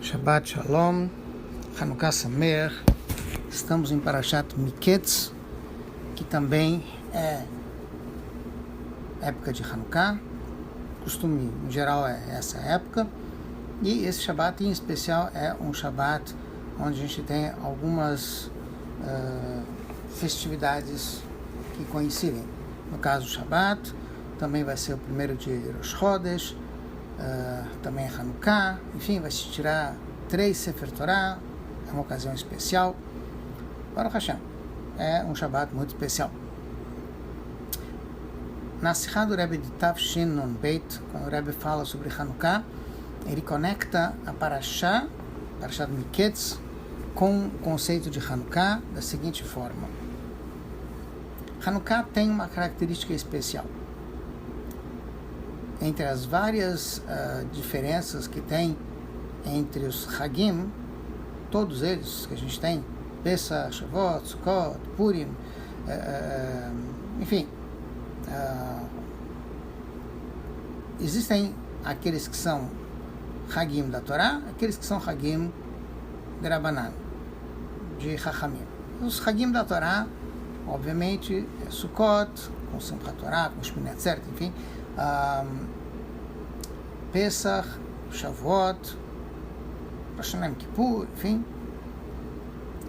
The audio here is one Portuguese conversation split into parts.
Shabbat Shalom, Hanukkah Sameach. Estamos em Parashat Miketz, que também é época de Hanukkah. Costume, em geral, é essa época. E esse Shabbat, em especial, é um Shabbat onde a gente tem algumas festividades que coincidem. No caso do Shabbat, também vai ser o primeiro de Rosh Chodesh, também é Hanukkah, enfim, vai se tirar 3 Sefer Torah, é uma ocasião especial. Baruch Hashem, é um Shabbat muito especial. Na Sikha do Rebbe de Tafshin Nun Beit, quando o Rebbe fala sobre Hanukkah, ele conecta a Parashat Miketz com o conceito de Hanukkah da seguinte forma. Hanukkah tem uma característica especial. Entre as várias diferenças que tem entre os Hagim, todos eles que a gente tem, Pesach, Shavuot, Sukkot, Purim, enfim, existem aqueles que são Hagim da Torá, aqueles que são Hagim de Rabbanan, de Chachamim. Os Hagim da Torá, obviamente, é Sukkot, com Simchat Torah, com Shmini Atzeret, enfim, Pesach, Shavuot, Rosh Hashanah, Kippur, enfim,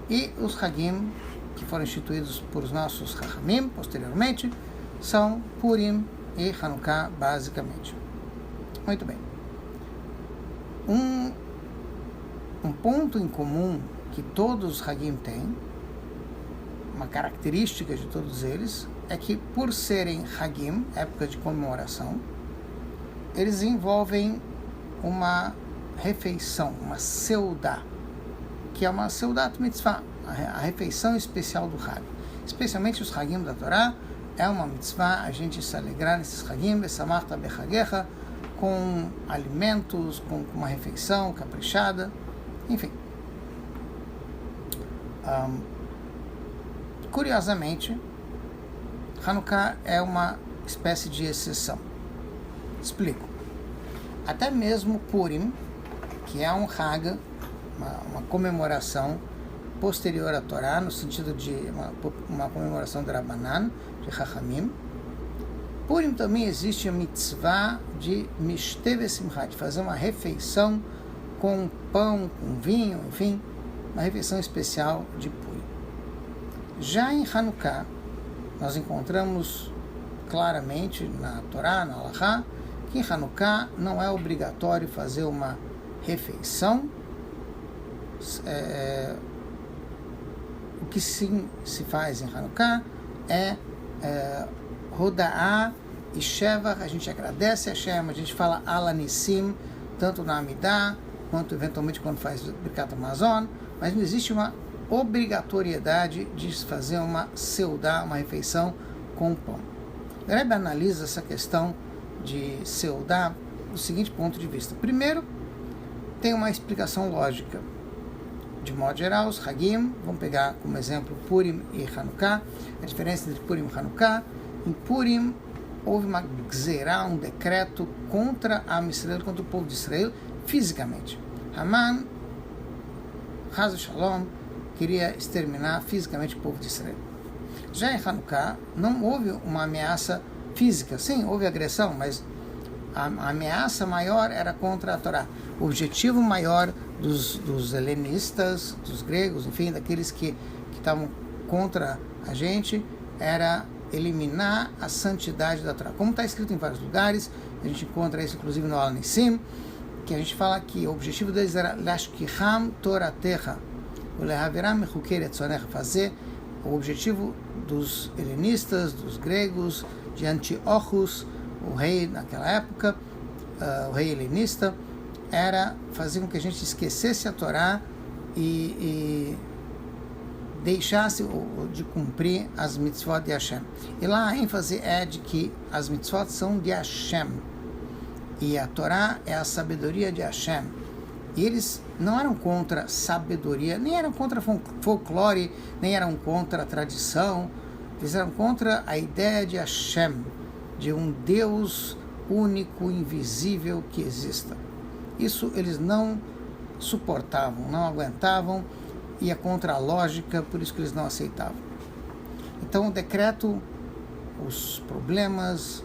e os Hagim que foram instituídos por os nossos Chachamim posteriormente são Purim e Hanukkah, basicamente. Muito bem. Um ponto em comum que todos os Hagim têm, uma característica de todos eles, é que por serem Hagim, época de comemoração, eles envolvem uma refeição, uma seudá, que é uma seudat mitzvah, a refeição especial do Hag. Especialmente os Hagim da Torá, é uma mitzvah a gente se alegrar nesses Hagim, besamarta bechagecha, com alimentos, com uma refeição caprichada, enfim. Curiosamente, Hanukkah é uma espécie de exceção. Explico. Até mesmo Purim, que é um Hag, uma comemoração posterior à Torá, no sentido de uma comemoração de Rabbanan, de Chachamim. Purim também existe a mitzvah de Mishteh V'Simcha, de fazer uma refeição com pão, com vinho, enfim, uma refeição especial de Purim. Já em Hanukkah, nós encontramos claramente na Torá, na Halachá, que em Hanukkah não é obrigatório fazer uma refeição. O que sim se faz em Hanukkah é Roda'ah e Shevach, a gente agradece a Hashem, a gente fala Alanissim, tanto na Amidah, quanto eventualmente quando faz Birkat Hamazon, mas não existe uma obrigatoriedade de fazer uma seudá, uma refeição com pão. O Rebbe analisa essa questão de seudá do seguinte ponto de vista. Primeiro, tem uma explicação lógica. De modo geral, os Hagim, vamos pegar como exemplo Purim e Hanukkah, a diferença entre Purim e Hanukkah. Em Purim, houve uma gzerá, um decreto contra a Israel, contra o povo de Israel, fisicamente. Haman, Chas Shalom, queria exterminar fisicamente o povo de Israel. Já em Hanukkah, não houve uma ameaça física. Sim, houve agressão, mas a ameaça maior era contra a Torá. O objetivo maior dos helenistas, dos gregos, enfim, daqueles que estavam contra a gente, era eliminar a santidade da Torá. Como está escrito em vários lugares, a gente encontra isso inclusive no Alanissim, que a gente fala que o objetivo deles era Lashkicham Toratecha, fazer o objetivo dos helenistas, dos gregos, de Antíochos, o rei naquela época, o rei helenista, era fazer com que a gente esquecesse a Torá e deixasse de cumprir as mitzvot de Hashem. E lá a ênfase é de que as mitzvot são de Hashem, e a Torá é a sabedoria de Hashem. E eles não eram contra sabedoria, nem eram contra folclore, nem eram contra a tradição, eles eram contra a ideia de Hashem, de um Deus único, invisível que exista. Isso eles não suportavam, não aguentavam, ia contra a lógica, por isso que eles não aceitavam. Então o decreto, os problemas,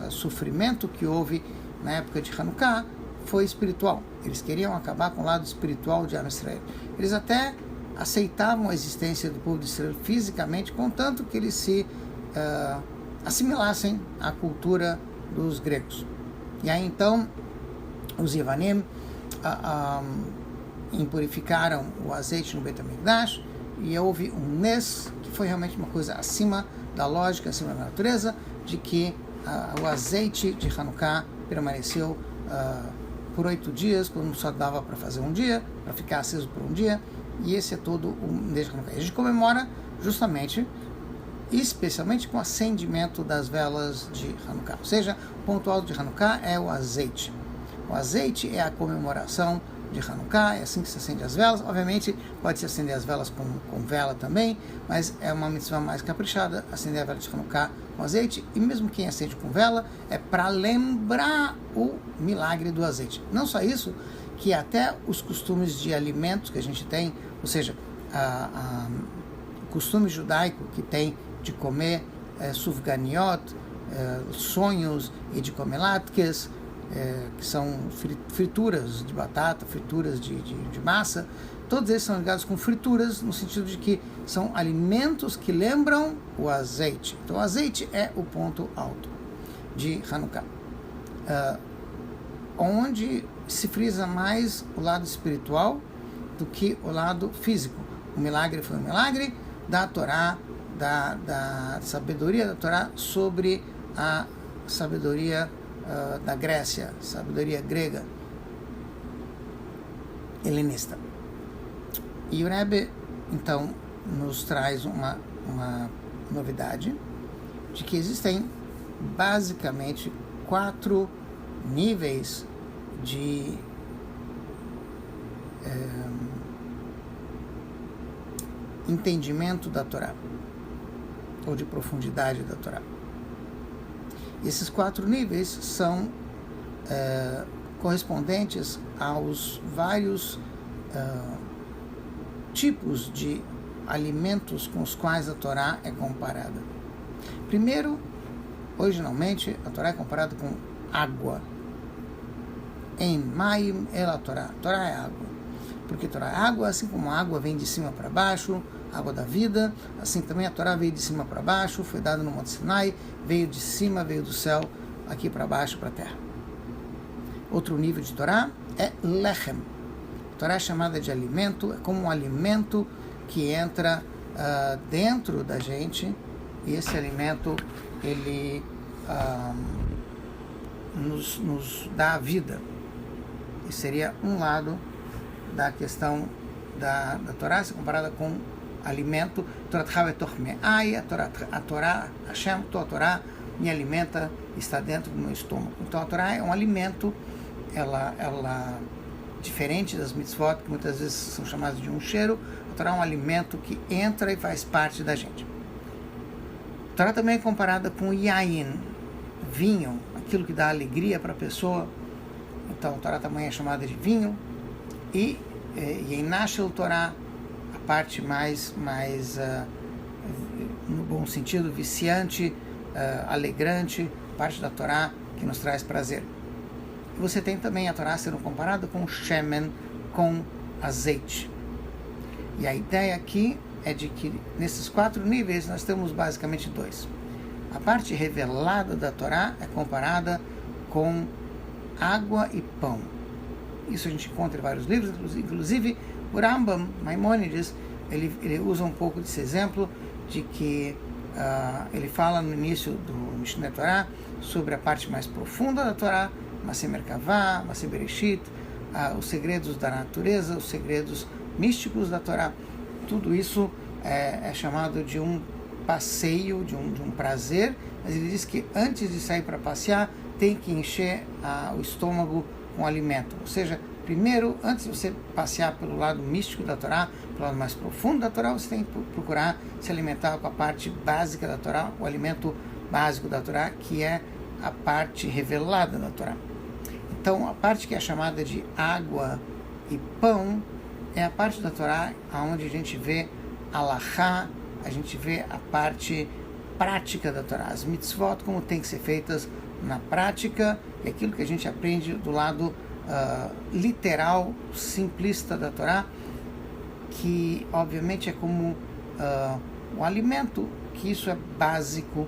o sofrimento que houve na época de Hanukkah foi espiritual. Eles queriam acabar com o lado espiritual de Am Israel. Eles até aceitavam a existência do povo de Israel fisicamente, contanto que eles se assimilassem à cultura dos gregos. E aí então os Yevanim impurificaram o azeite no Beit HaMikdash e houve um Nes, que foi realmente uma coisa acima da lógica, acima da natureza, de que o azeite de Hanukkah permaneceu por 8 dias, quando só dava para fazer um dia, para ficar aceso por um dia, e esse é todo o mês de Hanukkah. A gente comemora justamente, especialmente com o acendimento das velas de Hanukkah. Ou seja, o ponto alto de Hanukkah é o azeite. O azeite é a comemoração de Hanukkah, é assim que se acende as velas. Obviamente, pode-se acender as velas com vela também, mas é uma mitzvah mais caprichada, acender a vela de Hanukkah com azeite, e mesmo quem acende com vela é para lembrar o milagre do azeite. Não só isso, que até os costumes de alimentos que a gente tem, ou seja, o costume judaico que tem de comer sufganiot, sonhos, e de comer latkes, que são frituras de batata, frituras de massa, todos eles são ligados com frituras, no sentido de que são alimentos que lembram o azeite. Então o azeite é o ponto alto de Hanukkah, onde se frisa mais o lado espiritual do que o lado físico. O milagre foi um milagre da Torá, da sabedoria da Torá sobre a sabedoria da Grécia, sabedoria grega, helenista. E o Rebbe, então, nos traz uma novidade de que existem basicamente 4 níveis de entendimento da Torá, ou de profundidade da Torá. Esses 4 níveis são correspondentes aos vários tipos de alimentos com os quais a Torá é comparada. Primeiro, originalmente, a Torá é comparada com água. Em Mayim ela Torá. Torá é água. Porque Torá é água, assim como a água vem de cima para baixo, água da vida, assim também a Torá veio de cima para baixo, foi dada no Monte Sinai, veio de cima, veio do céu, aqui para baixo, para a terra. Outro nível de Torá é Lechem. A Torá é chamada de alimento, é como um alimento que entra dentro da gente, e esse alimento, ele nos dá a vida. E seria um lado da questão da Torá, se comparada com alimento. A Torá, Hashem, tua Torá me alimenta, está dentro do meu estômago. Então a Torá é um alimento, ela diferente das mitzvot, que muitas vezes são chamadas de um cheiro. A Torá é um alimento que entra e faz parte da gente. A Torá também é comparada com yain, vinho, aquilo que dá alegria para a pessoa. Então a Torá também é chamada de vinho. E Yeinashel Torá, a parte mais no bom sentido, viciante, alegrante, parte da Torá que nos traz prazer. E você tem também a Torá sendo comparada com shemen, com azeite. E a ideia aqui é de que nesses 4 níveis nós temos basicamente 2. A parte revelada da Torá é comparada com água e pão. Isso a gente encontra em vários livros, inclusive o Rambam, Maimônides, ele usa um pouco desse exemplo de que ele fala no início do Mishneh Torah sobre a parte mais profunda da Torá, Maseh Merkavah, Maseh Bereshit, os segredos da natureza, os segredos místicos da Torá. Tudo isso é chamado de um passeio, de um prazer, mas ele diz que antes de sair para passear, tem que encher o estômago com alimento. Ou seja, primeiro, antes de você passear pelo lado místico da Torá, pelo lado mais profundo da Torá, você tem que procurar se alimentar com a parte básica da Torá, o alimento básico da Torá, que é a parte revelada da Torá. Então, a parte que é chamada de água E pão é a parte da Torá onde a gente vê Halachá, a gente vê a parte prática da Torá, as mitzvot, como tem que ser feitas na prática, e aquilo que a gente aprende do lado literal, simplista da Torá, que obviamente é como o alimento, que isso é básico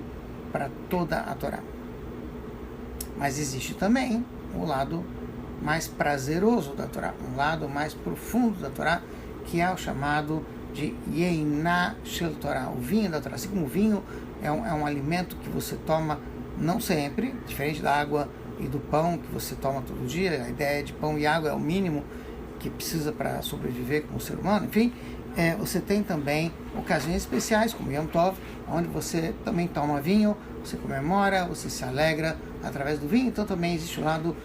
para toda a Torá. Mas existe também o lado mais prazeroso da Torá, um lado mais profundo da Torá, que é o chamado de Yeiná Shel Torá, o vinho da Torá. Assim como o vinho é um alimento que você toma não sempre, diferente da água e do pão que você toma todo dia. A ideia de pão e água é o mínimo que precisa para sobreviver como ser humano. Enfim, você tem também ocasiões especiais, como Yom Tov, onde você também toma vinho, você comemora, você se alegra através do vinho. Então também existe o lado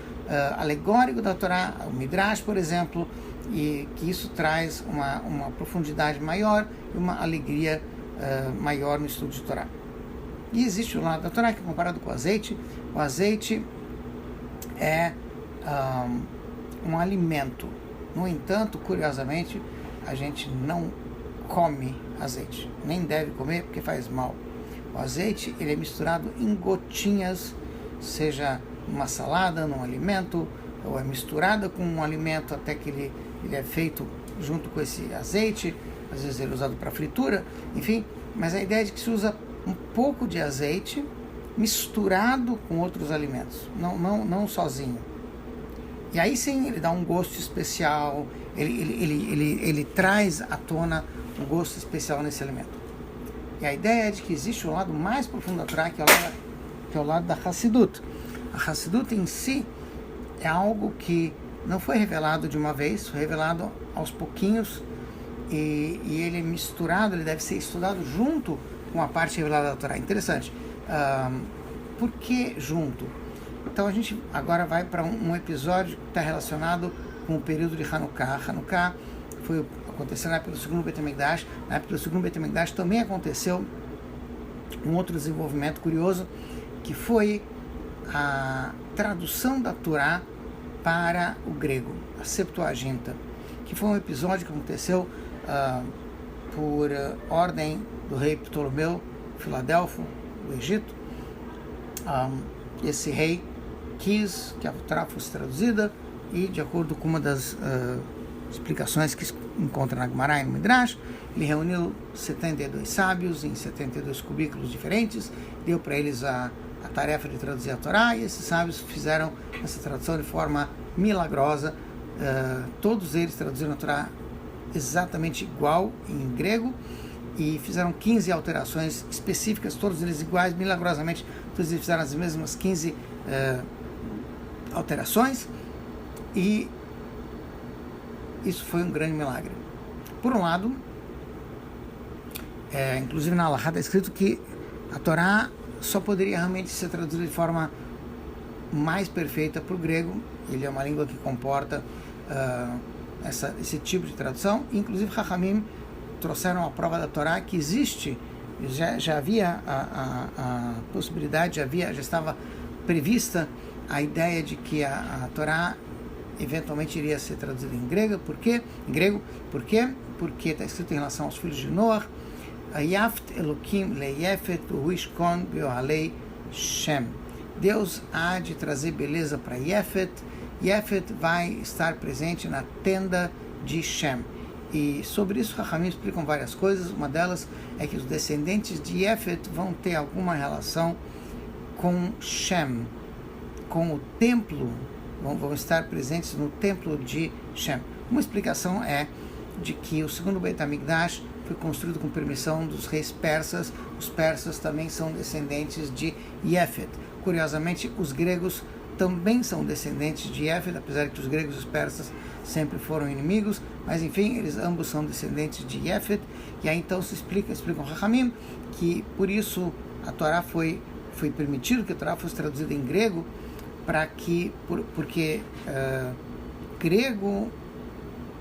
alegórico da Torá, o Midrash, por exemplo, e que isso traz uma profundidade maior e uma alegria maior no estudo de Torá. E existe o lado da Torá que é comparado com o azeite. O azeite é um alimento. No entanto, curiosamente, a gente não come azeite, nem deve comer porque faz mal. O azeite ele é misturado em gotinhas, seja numa salada, num alimento, ou é misturado com um alimento até que ele é feito junto com esse azeite. Às vezes ele é usado para fritura, enfim, mas a ideia é de que se usa um pouco de azeite misturado com outros alimentos, não sozinho. E aí sim ele dá um gosto especial, ele traz à tona um gosto especial nesse alimento. E a ideia é de que existe o lado mais profundo da Torá, que é o lado da Hassidut. A Hassidut em si é algo que não foi revelado de uma vez, foi revelado aos pouquinhos, e ele é misturado, ele deve ser estudado junto com a parte revelada da Torá. Interessante. Por que junto? Então a gente agora vai para um episódio que está relacionado com o período de Hanukkah. Hanukkah aconteceu na época do segundo Beit HaMikdash. Na época do segundo Beit HaMikdash também aconteceu um outro desenvolvimento curioso, que foi a tradução da Torá para o grego, a Septuaginta, que foi um episódio que aconteceu por ordem do rei Ptolomeu Filadelfo, do Egito. Esse rei quis que a Torá fosse traduzida, e de acordo com uma das explicações que se encontra na Gemara e no Midrash, ele reuniu 72 sábios em 72 cubículos diferentes, deu para eles a tarefa de traduzir a Torá, e esses sábios fizeram essa tradução de forma milagrosa. Todos eles traduziram a Torá exatamente igual em grego, e fizeram 15 alterações específicas, todos eles iguais, milagrosamente, todos eles fizeram as mesmas 15 alterações, e isso foi um grande milagre. Por um lado, inclusive na Halachá está escrito que a Torá só poderia realmente ser traduzida de forma mais perfeita para o grego. Ele é uma língua que comporta esse tipo de tradução. Inclusive, Chachamim trouxeram a prova da Torá que existe, já havia a possibilidade, já estava prevista a ideia de que a Torá eventualmente iria ser traduzida em grego. Por quê? Porque está escrito em relação aos filhos de Noah: Yaft Elokim leyefet uishkon beohalei Shem. Deus há de trazer beleza para Yefet. Yefet vai estar presente na tenda de Shem. E sobre isso, Chachamim explicam várias coisas. Uma delas é que os descendentes de Yefet vão ter alguma relação com Shem, com o templo, vão estar presentes no templo de Shem. Uma explicação é de que o segundo Beit HaMikdash foi construído com permissão dos reis persas. Os persas também são descendentes de Yefet. Curiosamente, os gregos também são descendentes de Yefet, apesar de que os gregos e os persas sempre foram inimigos, mas enfim, eles ambos são descendentes de Yefet. E aí então explicam Chachamim que por isso a Torá foi permitido que a Torá fosse traduzida em grego, porque grego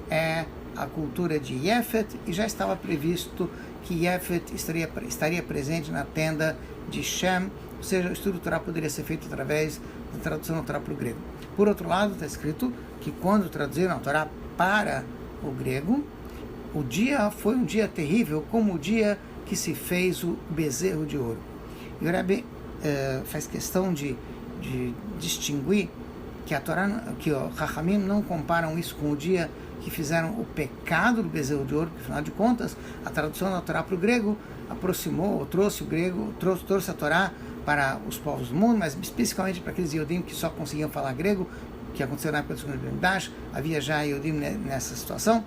é a cultura de Yefet, e já estava previsto que Yefet estaria presente na tenda de Shem, ou seja, o estudo do Torá poderia ser feito através da tradução da Torá para o grego. Por outro lado, está escrito que quando traduziram a Torá para o grego, o dia foi um dia terrível, como o dia que se fez o bezerro de ouro. E o Rebbe faz questão de distinguir que a Torá, que o Chachamim não comparam isso com o dia que fizeram o pecado do bezerro de ouro, porque afinal de contas a tradução da Torá para o grego aproximou, trouxe o grego, trouxe a Torá para os povos do mundo, mas especificamente para aqueles Yodim que só conseguiam falar grego, que aconteceu na época do segundo Beit, havia já Yodim nessa situação.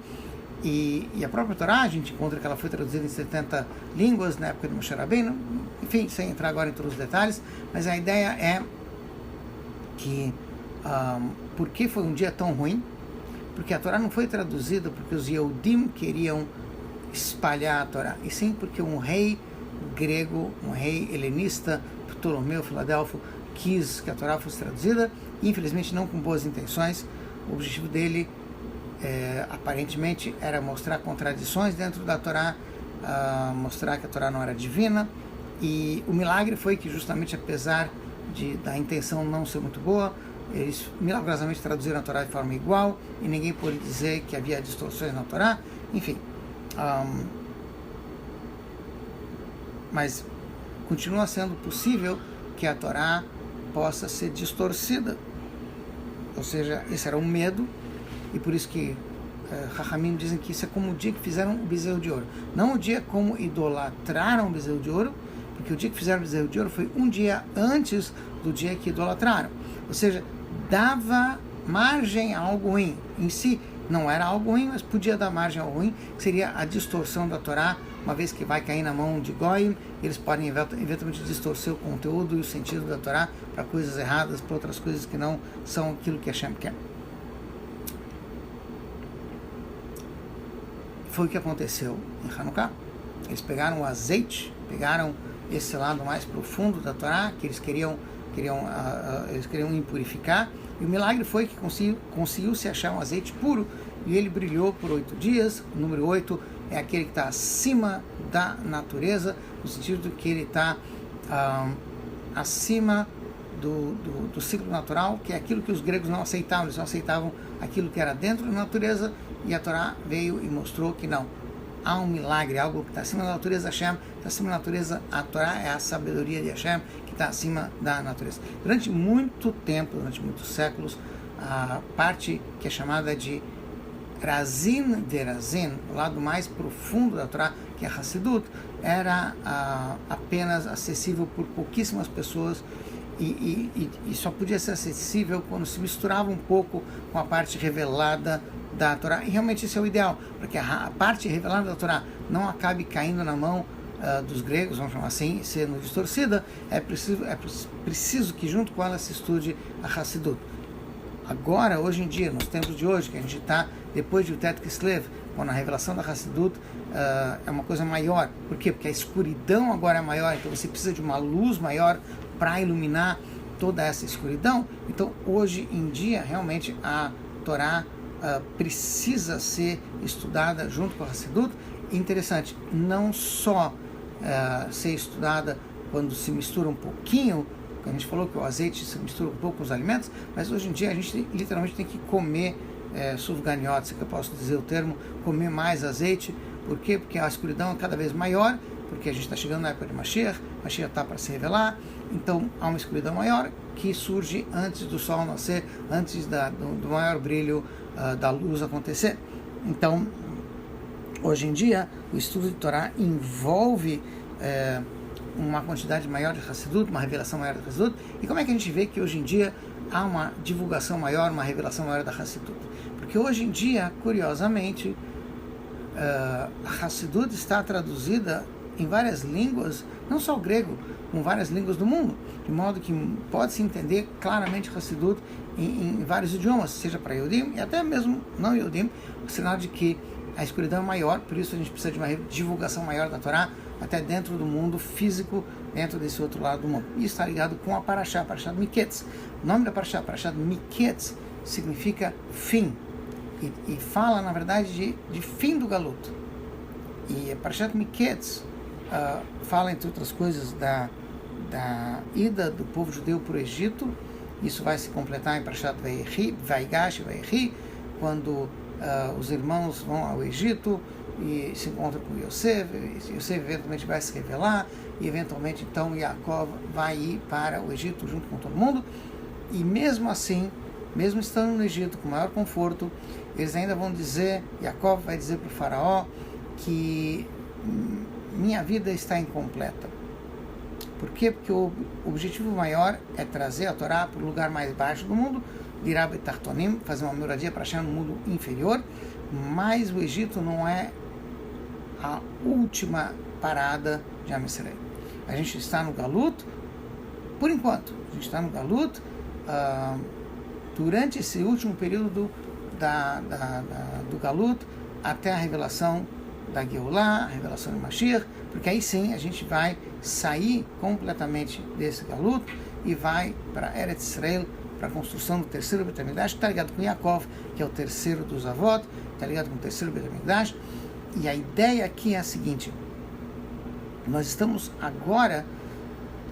E a própria Torá, a gente encontra que ela foi traduzida em 70 línguas na época de Moshe Rabbeinu, enfim, sem entrar agora em todos os detalhes, mas a ideia é que, por que foi um dia tão ruim? Porque a Torá não foi traduzida porque os Yehudim queriam espalhar a Torá, e sim porque um rei grego, um rei helenista, Ptolomeu Filadelfo, quis que a Torá fosse traduzida, e infelizmente não com boas intenções. O objetivo dele aparentemente era mostrar contradições dentro da Torá, mostrar que a Torá não era divina, e o milagre foi que justamente apesar da intenção não ser muito boa, eles milagrosamente traduziram a Torá de forma igual e ninguém pôde dizer que havia distorções na Torá, enfim. Mas continua sendo possível que a Torá possa ser distorcida, ou seja, esse era um medo. E por isso que Chachamim dizem que isso é como o dia que fizeram o bezerro de ouro. Não o dia como idolatraram o bezerro de ouro, porque o dia que fizeram o bezerro de ouro foi um dia antes do dia que idolatraram. Ou seja, dava margem a algo ruim. Em si não era algo ruim, mas podia dar margem a algo ruim, que seria a distorção da Torá, uma vez que vai cair na mão de Goyim, eles podem eventualmente distorcer o conteúdo e o sentido da Torá para coisas erradas, para outras coisas que não são aquilo que Hashem quer. Foi o que aconteceu em Hanukkah. Eles pegaram o azeite, pegaram esse lado mais profundo da Torá, que eles queriam impurificar, e o milagre foi que conseguiu se achar um azeite puro, e ele brilhou por 8 dias. O número 8 é aquele que está acima da natureza, no sentido que ele está acima do ciclo natural, que é aquilo que os gregos não aceitavam. Eles não aceitavam aquilo que era dentro da natureza, e a Torá veio e mostrou que não. Há um milagre, algo que está acima da natureza. Hashem está acima da natureza. A Torá é a sabedoria de Hashem que está acima da natureza. Durante muito tempo, durante muitos séculos, a parte que é chamada de Razin de Razin, o lado mais profundo da Torá, que é Hassidut, era apenas acessível por pouquíssimas pessoas, e só podia ser acessível quando se misturava um pouco com a parte revelada da Torá. E realmente isso é o ideal, porque a parte revelada da Torá não acabe caindo na mão dos gregos, vamos chamar assim, sendo distorcida. É preciso que junto com ela se estude a Hassidut. Agora, hoje em dia, nos tempos de hoje, que a gente está depois de Utet Kislev, quando a revelação da Hassidut é uma coisa maior. Por quê? Porque a escuridão agora é maior, então você precisa de uma luz maior para iluminar toda essa escuridão. Então, hoje em dia, realmente, a Torá precisa ser estudada junto com a Hassidut. Interessante, não só ser estudada quando se mistura um pouquinho, a gente falou que o azeite se mistura um pouco com os alimentos, mas hoje em dia a gente literalmente tem que comer sufganiot, se que eu posso dizer o termo, comer mais azeite. Por quê? Porque a escuridão é cada vez maior, porque a gente está chegando na época de Mashiach está para se revelar, então há uma escuridão maior que surge antes do sol nascer, antes do maior brilho da luz acontecer. Então, hoje em dia, o estudo de Torá envolve uma quantidade maior de Hassidut, uma revelação maior de Hassidut. E como é que a gente vê que hoje em dia há uma divulgação maior, uma revelação maior da Hassidut? Porque hoje em dia, curiosamente, a Hassidut está traduzida em várias línguas, não só o grego, com várias línguas do mundo, de modo que pode-se entender claramente Hassidut em vários idiomas, seja para Yodim e até mesmo não Yodim, o sinal de que a escuridão é maior, por isso a gente precisa de uma divulgação maior da Torá, até dentro do mundo físico, dentro desse outro lado do mundo. Isso está ligado com a Parashá Miketz. O nome da Parashá Miketz, significa fim, e fala, na verdade, de fim do galuto. E a Parashá Miketz fala, entre outras coisas, da ida do povo judeu para o Egito. Isso vai se completar em Parashat Vaigash, quando os irmãos vão ao Egito e se encontram com Yosef. Yosef eventualmente vai se revelar e eventualmente então Yaakov vai ir para o Egito junto com todo mundo. E mesmo assim, mesmo estando no Egito com maior conforto, eles ainda vão dizer, Yaakov vai dizer para o faraó que minha vida está incompleta. Por quê? Porque o objetivo maior é trazer a Torá para o lugar mais baixo do mundo, Dirá Betartonim, fazer uma moradia para achar no mundo inferior, mas o Egito não é a última parada de Am Yisrael. A gente está no Galut, por enquanto, a gente está no Galut, durante esse último período do Galut, até a revelação da Geulah, a revelação de Mashiach, porque aí sim a gente vai sair completamente desse Galut e vai para Eretz Israel, para a construção do terceiro Beit HaMikdash, está ligado com Yaakov, que é o terceiro dos avós, está ligado com o terceiro Beit HaMikdash. E a ideia aqui é a seguinte: nós estamos agora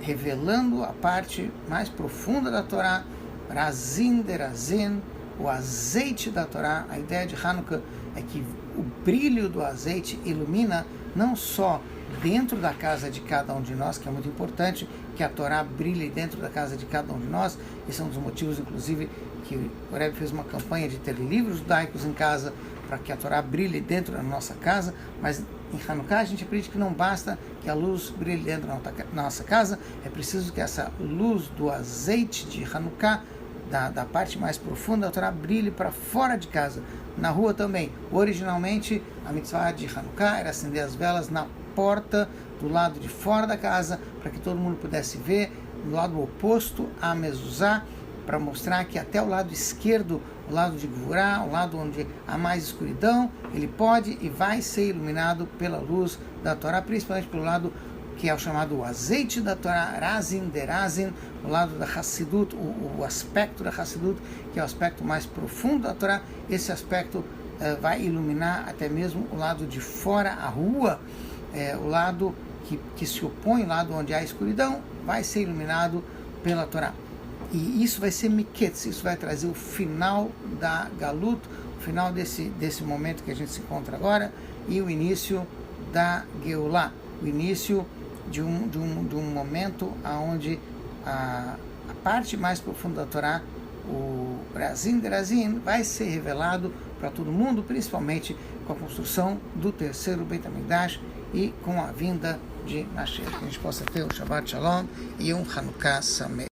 revelando a parte mais profunda da Torá, Razin de Razin, o azeite da Torá. A ideia de Hanukkah é que o brilho do azeite ilumina não só dentro da casa de cada um de nós, que é muito importante que a Torá brilhe dentro da casa de cada um de nós. Esse é um dos motivos, inclusive, que o Rebbe fez uma campanha de ter livros judaicos em casa, para que a Torá brilhe dentro da nossa casa. Mas em Hanukkah a gente aprende que não basta que a luz brilhe dentro da nossa casa, é preciso que essa luz do azeite de Hanukkah, da parte mais profunda da Torá, brilhe para fora de casa, na rua também. Originalmente, a mitzvah de Hanukkah era acender as velas na porta do lado de fora da casa, para que todo mundo pudesse ver, do lado oposto à mezuzá, para mostrar que até o lado esquerdo, o lado de Gvurá, o lado onde há mais escuridão, ele pode e vai ser iluminado pela luz da Torá, principalmente pelo lado que é o chamado azeite da Torá, Razin de Razin, o lado da Hassidut, o aspecto da Hassidut, que é o aspecto mais profundo da Torá. Esse aspecto vai iluminar até mesmo o lado de fora, a rua, o lado que se opõe, o lado onde há escuridão, vai ser iluminado pela Torá. E isso vai ser Miketz, isso vai trazer o final da Galut, o final desse momento que a gente se encontra agora, e o início da Geulah, o início de um momento onde a parte mais profunda da Torá, o Razin de Razin, vai ser revelado para todo mundo, principalmente com a construção do terceiro Beit HaMikdash e com a vinda de Mashiach. Que a gente possa ter um Shabbat Shalom e um Hanukkah Sameach.